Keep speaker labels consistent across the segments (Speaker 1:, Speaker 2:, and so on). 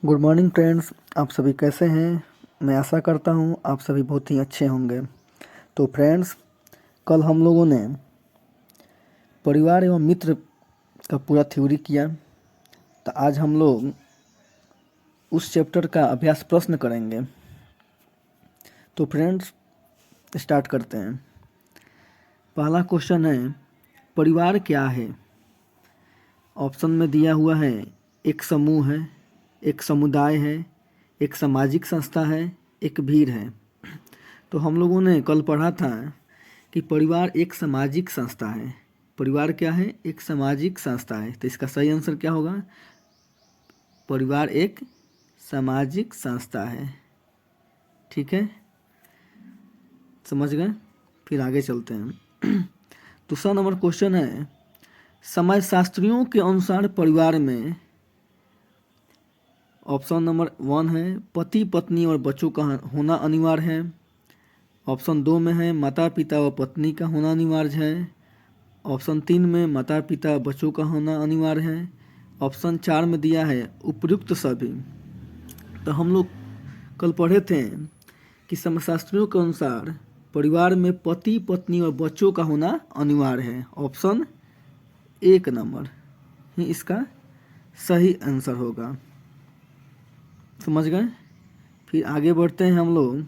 Speaker 1: Good morning friends, आप सभी कैसे हैं। मैं आशा करता हूं आप सभी बहुत ही अच्छे होंगे। तो फ्रेंड्स, कल हम लोगों ने परिवार एवं मित्र का पूरा थ्योरी किया। तो आज हम लोग उस चैप्टर का अभ्यास प्रश्न करेंगे। तो फ्रेंड्स, स्टार्ट करते हैं। पहला क्वेश्चन है, परिवार क्या है। ऑप्शन में दिया हुआ है, एक समूह है, एक समुदाय है, एक सामाजिक संस्था है, एक भीड़ है। तो हम लोगों ने कल पढ़ा था कि परिवार एक सामाजिक संस्था है। परिवार क्या है? एक सामाजिक संस्था है। तो इसका सही आंसर क्या होगा? परिवार एक सामाजिक संस्था है। ठीक है, समझ गए। फिर आगे चलते हैं। दूसरा नंबर क्वेश्चन है, समाजशास्त्रियों के अनुसार परिवार में ऑप्शन नंबर 1 है पति पत्नी और बच्चों का होना अनिवार्य है। ऑप्शन 2 में है माता पिता व पत्नी का होना अनिवार्य है। ऑप्शन 3 में माता पिता बच्चों का होना अनिवार्य है। ऑप्शन 4 में दिया है उपयुक्त सभी। तो हम लोग कल पढ़े थे कि समाजशास्त्रियों के अनुसार परिवार में पति पत्नी और बच्चों का होना अनिवार्य है। ऑप्शन 1 नंबर ही इसका सही आंसर होगा। समझ गए। फिर आगे बढ़ते हैं हम लोग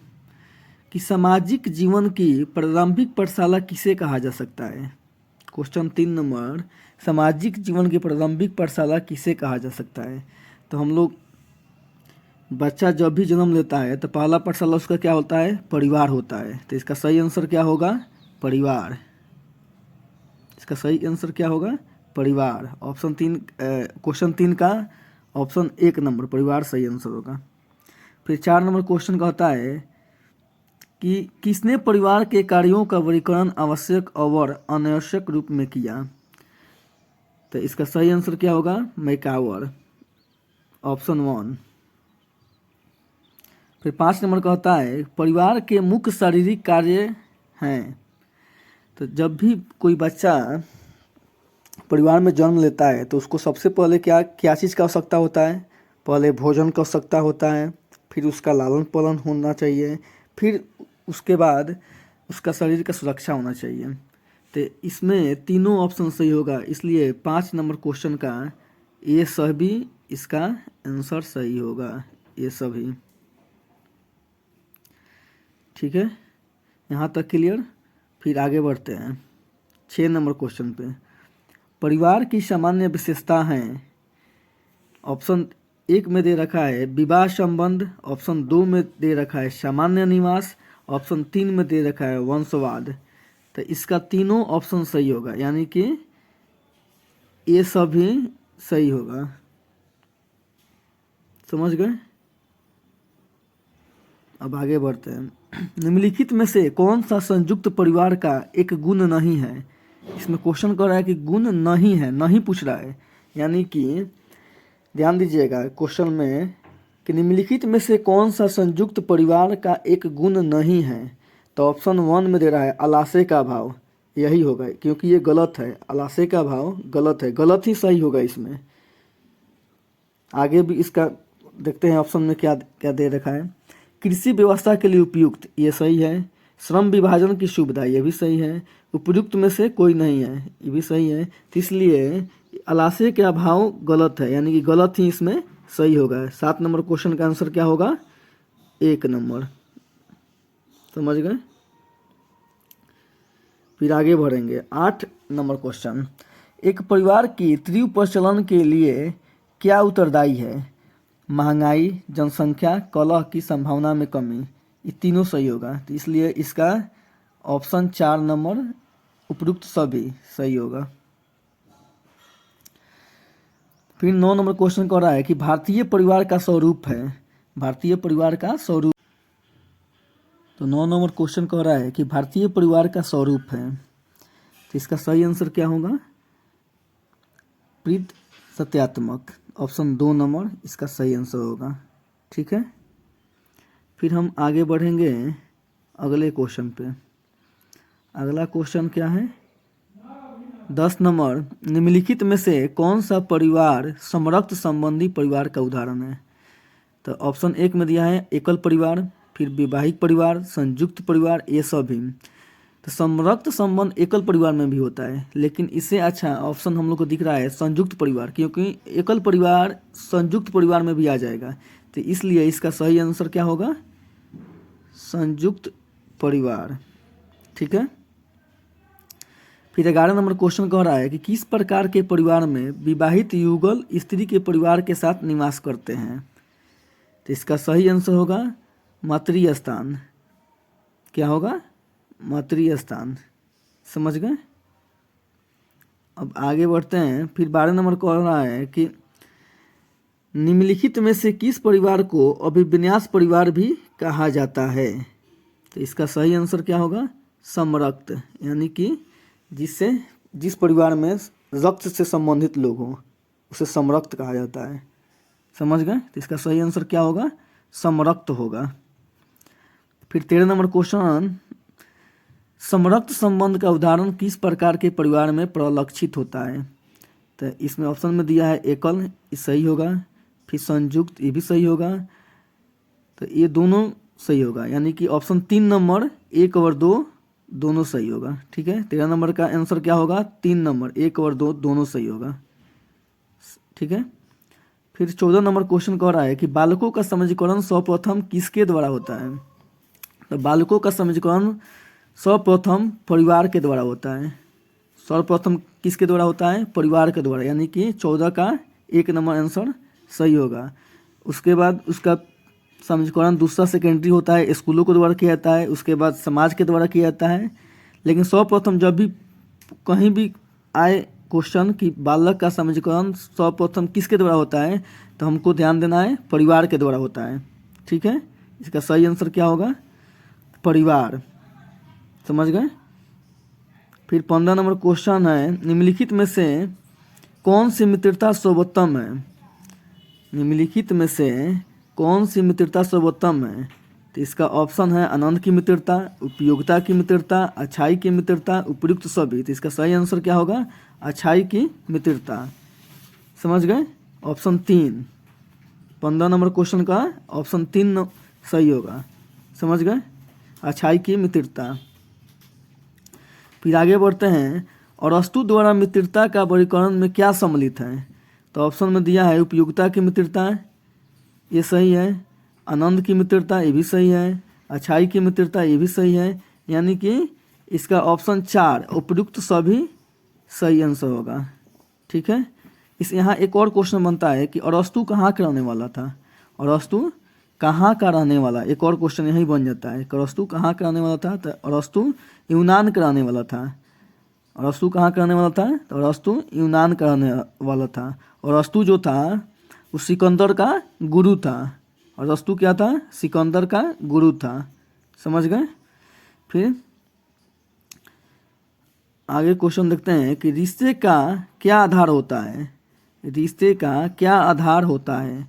Speaker 1: कि सामाजिक जीवन की प्रारंभिक पाठशाला किसे कहा जा सकता है। क्वेश्चन 3 नंबर, सामाजिक जीवन की प्रारंभिक पाठशाला किसे कहा जा सकता है। तो हम लोग बच्चा जब भी जन्म लेता है तो पहला पाठशाला उसका क्या होता है? परिवार होता है। तो इसका सही आंसर क्या होगा? परिवार। इसका सही आंसर क्या होगा? परिवार। ऑप्शन 3, क्वेश्चन 3 का ऑप्शन 1 नंबर परिवार सही आंसर होगा। फिर 4 नंबर क्वेश्चन का होता है कि किसने परिवार के कार्यों का वर्गीकरण आवश्यक और अनावश्यक रूप में किया। तो इसका सही आंसर क्या होगा? मैकावर, ऑप्शन 1। फिर 5 नंबर का होता है परिवार के मुख्य शारीरिक कार्य हैं। तो जब भी कोई बच्चा परिवार में जन्म लेता है तो उसको सबसे पहले क्या क्या चीज़ का आवश्यकता होता है? पहले भोजन का आवश्यकता होता है, फिर उसका लालन पालन होना चाहिए, फिर उसके बाद उसका शरीर का सुरक्षा होना चाहिए। तो इसमें तीनों ऑप्शन सही होगा, इसलिए 5 नंबर क्वेश्चन का ये सभी इसका आंसर सही होगा, ये सभी। ठीक है, यहाँ तक क्लियर। फिर आगे बढ़ते हैं 6 नंबर क्वेश्चन पे। परिवार की सामान्य विशेषता हैं। ऑप्शन 1 में दे रखा है विवाह संबंध, ऑप्शन 2 में दे रखा है सामान्य निवास, ऑप्शन 3 में दे रखा है वंशवाद। तो इसका तीनों ऑप्शन सही होगा, यानी कि ये सभी सही होगा। समझ गए। अब आगे बढ़ते हैं। निम्नलिखित में से कौन सा संयुक्त परिवार का एक गुण नहीं है। इसमें क्वेश्चन कर रहा है कि गुण नहीं है, नहीं पूछ रहा है, यानी कि ध्यान दीजिएगा क्वेश्चन में कि निम्नलिखित में से कौन सा संयुक्त परिवार का एक गुण नहीं है। तो ऑप्शन 1 में दे रहा है आलस्य का भाव, यही होगा, क्योंकि ये गलत है। आलस्य का भाव गलत है, गलत ही सही होगा इसमें। आगे भी इसका देखते हैं ऑप्शन में क्या क्या दे रखा है। कृषि व्यवस्था के लिए उपयुक्त, ये सही है। श्रम विभाजन की सुविधा, ये भी सही है। उपयुक्त में से कोई नहीं है, ये भी सही है। तो इसलिए आलस्य के अभाव गलत है, यानी कि गलत ही इसमें सही होगा। 7 नंबर क्वेश्चन का आंसर क्या होगा? 1 नंबर। समझ गए। फिर आगे बढ़ेंगे 8 नंबर क्वेश्चन। एक परिवार की तीव्र प्रचलन के लिए क्या उत्तरदायी है? महंगाई, जनसंख्या, कलह की संभावना में कमी। ये तीनों सही होगा, तो इसलिए इसका ऑप्शन 4 नंबर उपयुक्त सभी सही होगा। फिर 9 नंबर क्वेश्चन कह रहा है कि भारतीय परिवार का स्वरूप है। भारतीय परिवार का स्वरूप। तो 9 नंबर क्वेश्चन कह रहा है कि भारतीय परिवार का स्वरूप है। तो इसका सही आंसर क्या होगा? प्रीत सत्यात्मक, ऑप्शन 2 नंबर इसका सही आंसर होगा। ठीक है, फिर हम आगे बढ़ेंगे अगले क्वेश्चन पे। अगला क्वेश्चन क्या है? 10 नंबर, निम्नलिखित में से कौन सा परिवार समरक्त संबंधी परिवार का उदाहरण है। तो ऑप्शन 1 में दिया है एकल परिवार, फिर वैवाहिक परिवार, संयुक्त परिवार, ये सभी। तो समरक्त संबंध एकल परिवार में भी होता है, लेकिन इससे अच्छा ऑप्शन हम लोग को दिख रहा है संयुक्त परिवार, क्योंकि एकल परिवार संयुक्त परिवार में भी आ जाएगा। तो इसलिए इसका सही आंसर क्या होगा? संयुक्त परिवार। ठीक है। फिर 11 नंबर क्वेश्चन कह रहा है कि किस प्रकार के परिवार में विवाहित युगल स्त्री के परिवार के साथ निवास करते हैं? तो इसका सही आंसर होगा मातृ स्थान। क्या होगा? मातृ स्थान। समझ गए? अब आगे बढ़ते हैं। फिर 12 नंबर कह रहा है कि निम्नलिखित में से किस परिवार को अभिविन्यास परिवार भी कहा जाता है? तो इसका सही आंसर क्या होगा? समरक्त, यानी कि जिस परिवार में रक्त से संबंधित लोग हों उसे समरक्त कहा जाता है। समझ गए? तो इसका सही आंसर क्या होगा? समरक्त होगा। फिर 13 नंबर क्वेश्चन, समरक्त संबंध का उदाहरण किस प्रकार के परिवार में परिलक्षित होता है? तो इसमें ऑप्शन में दिया है एकल, ये सही होगा। फिर संयुक्त, ये भी सही होगा। तो ये दोनों सही होगा, यानी कि ऑप्शन 3 नंबर 1 और 2 दोनों सही होगा। ठीक है। 13 नंबर का आंसर क्या होगा? 3 नंबर 1 और 2 दोनों सही होगा। ठीक है। फिर 14 नंबर क्वेश्चन कह रहा है कि बालकों का समझीकरण सर्वप्रथम किसके द्वारा होता है? तो बालकों का समझीकरण सर्वप्रथम परिवार के द्वारा होता है। सर्वप्रथम किसके द्वारा होता है? परिवार के द्वारा, यानी कि 14 का 1 नंबर आंसर सही होगा। उसके बाद उसका समझीकरण दूसरा सेकेंडरी होता है, स्कूलों के द्वारा किया जाता है। उसके बाद समाज के द्वारा किया जाता है। लेकिन सर्वप्रथम जब भी कहीं भी आए क्वेश्चन कि बालक का समझीकरण सर्वप्रथम किसके द्वारा होता है, तो हमको ध्यान देना है परिवार के द्वारा होता है। ठीक है। इसका सही आंसर क्या होगा? परिवार। समझ गए? फिर 15 नंबर क्वेश्चन है, निम्नलिखित में से कौन सी मित्रता सर्वोत्तम है? निम्नलिखित में से कौन सी मित्रता सर्वोत्तम है? तो इसका ऑप्शन है आनंद की मित्रता, उपयोगिता की मित्रता, अच्छाई की मित्रता, उपयुक्त सभी। तो इसका सही आंसर क्या होगा? अच्छाई की मित्रता। समझ गए? ऑप्शन 3 15 नंबर क्वेश्चन का ऑप्शन 3 सही होगा। समझ गए? अच्छाई की मित्रता। फिर आगे बढ़ते हैं। अरस्तु द्वारा मित्रता का वर्गीकरण में क्या सम्मिलित है? तो ऑप्शन में दिया है उपयोगिता की मित्रता, ये सही है। आनंद की मित्रता, ये भी सही है। अच्छाई की मित्रता, ये भी सही है। यानी कि इसका ऑप्शन 4 उपयुक्त सभी सही आंसर होगा। ठीक है। इस यहाँ एक और क्वेश्चन बनता है कि अरस्तु कहाँ का रहने वाला था? अरस्तु कहाँ का रहने वाला, एक और क्वेश्चन यही बन जाता है। अरस्तु कहाँ का रहने वाला था? तो अरस्तु यूनान का रहने वाला था। अरस्तु कहाँ का रहने वाला था? तो अरस्तु यूनान का रहने वाला था। अरस्तु जो था वो सिकंदर का गुरु था। अरस्तु क्या था? सिकंदर का गुरु था। समझ गए? फिर आगे क्वेश्चन देखते हैं कि रिश्ते का क्या आधार होता है? रिश्ते का क्या आधार होता है?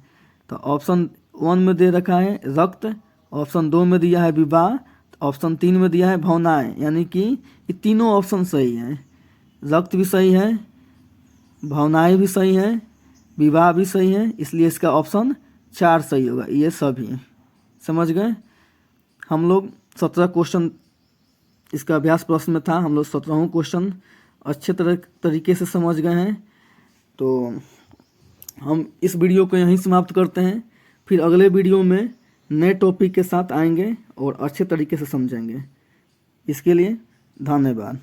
Speaker 1: तो ऑप्शन 1 में दे रखा है रक्त, ऑप्शन 2 में दिया है विवाह, ऑप्शन 3 में दिया है भावनाएं। यानी कि ये तीनों ऑप्शन सही हैं। रक्त भी सही है, भावनाएं भी सही हैं, विवाह भी सही है। इसलिए इसका ऑप्शन 4 सही होगा, ये सभी। समझ गए? हम लोग 17 क्वेश्चन इसका अभ्यास प्रश्न में था। हम लोग 17वां क्वेश्चन अच्छे तरीके से समझ गए हैं। तो हम इस वीडियो को यहीं समाप्त करते हैं। फिर अगले वीडियो में नए टॉपिक के साथ आएंगे और अच्छे तरीके से समझेंगे। इसके लिए धन्यवाद।